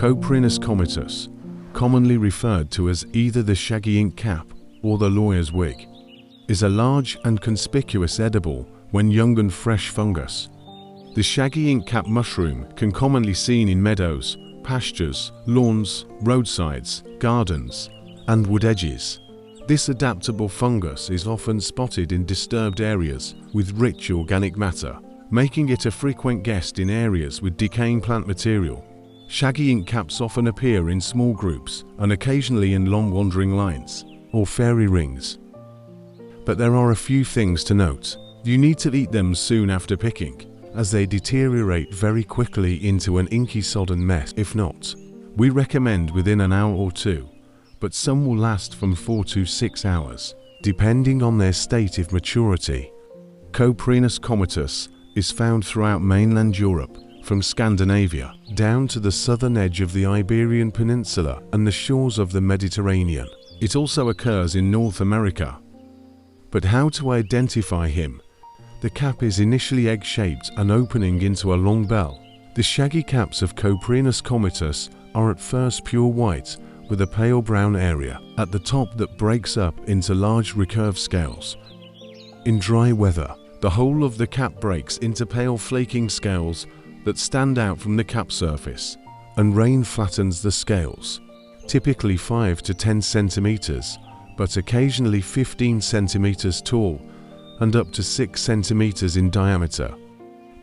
Coprinus comatus, commonly referred to as either the shaggy inkcap or the lawyer's wig, is a large and conspicuous edible when young and fresh fungus. The shaggy inkcap mushroom can commonly be seen in meadows, pastures, lawns, roadsides, gardens, and wood edges. This adaptable fungus is often spotted in disturbed areas with rich organic matter, making it a frequent guest in areas with decaying plant material. Shaggy inkcaps often appear in small groups and occasionally in long wandering lines, or fairy rings. But there are a few things to note. You need to eat them soon after picking, as they deteriorate very quickly into an inky sodden mess. If not, we recommend within an hour or two, but some will last from 4 to 6 hours, depending on their state of maturity. Coprinus comatus is found throughout mainland Europe, from Scandinavia down to the southern edge of the Iberian Peninsula and the shores of the Mediterranean. It also occurs in North America. But how to identify him? The cap is initially egg-shaped and opening into a long bell. The shaggy caps of Coprinus comatus are at first pure white with a pale brown area at the top that breaks up into large recurved scales. In dry weather, the whole of the cap breaks into pale flaking scales that stand out from the cap surface, and rain flattens the scales, typically 5 to 10 centimeters, but occasionally 15 centimeters tall and up to 6 centimeters in diameter.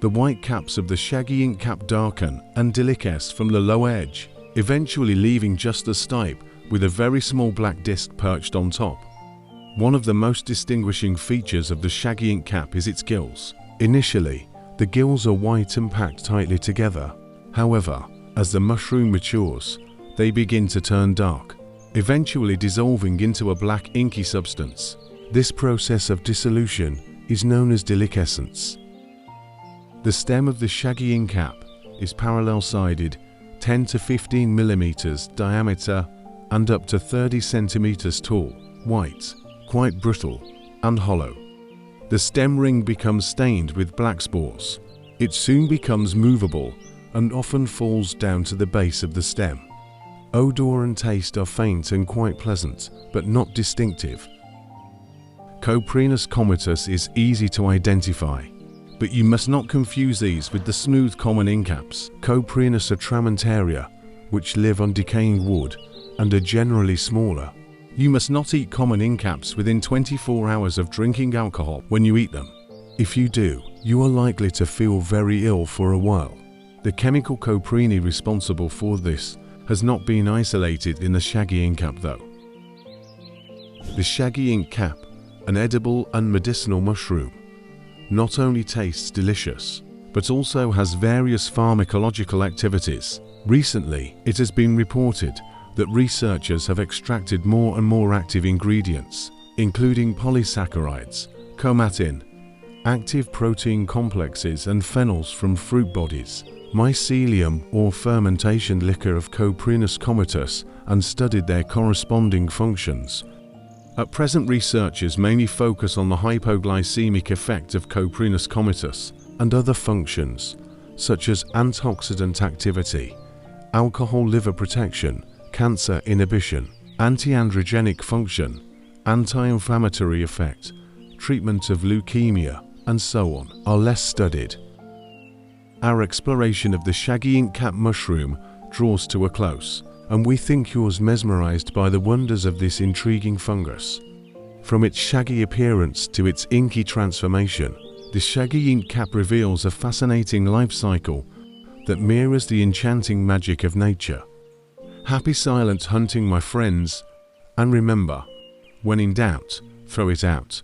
The white caps of the shaggy inkcap darken and deliquesce from the lower edge, eventually leaving just the stipe with a very small black disc perched on top. One of the most distinguishing features of the shaggy inkcap is its gills. Initially, the gills are white and packed tightly together. However, as the mushroom matures, they begin to turn dark, eventually dissolving into a black inky substance. This process of dissolution is known as deliquescence. The stem of the shaggy inkcap is parallel-sided, 10 to 15 millimeters diameter and up to 30 centimeters tall, white, quite brittle, and hollow. The stem ring becomes stained with black spores. It soon becomes movable and often falls down to the base of the stem. Odor and taste are faint and quite pleasant, but not distinctive. Coprinus comatus is easy to identify, but you must not confuse these with the smooth common inkcaps, Coprinus atramantaria, which live on decaying wood and are generally smaller. You must not eat common inkcaps within 24 hours of drinking alcohol when you eat them. If you do, you are likely to feel very ill for a while. The chemical coprini responsible for this has not been isolated in the shaggy inkcap though. The shaggy inkcap, an edible and medicinal mushroom, not only tastes delicious, but also has various pharmacological activities. Recently, it has been reported that researchers have extracted more and more active ingredients, including polysaccharides, chromatin, active protein complexes and phenols from fruit bodies, mycelium or fermentation liquor of Coprinus comatus, and studied their corresponding functions. At present, researchers mainly focus on the hypoglycemic effect of Coprinus comatus and other functions, such as antioxidant activity, alcohol liver protection, cancer inhibition, anti-androgenic function, anti-inflammatory effect, treatment of leukemia, and so on, are less studied. Our exploration of the shaggy inkcap mushroom draws to a close, and we think you're mesmerized by the wonders of this intriguing fungus. From its shaggy appearance to its inky transformation, the shaggy inkcap reveals a fascinating life cycle that mirrors the enchanting magic of nature. Happy silent hunting, my friends, and remember, when in doubt, throw it out.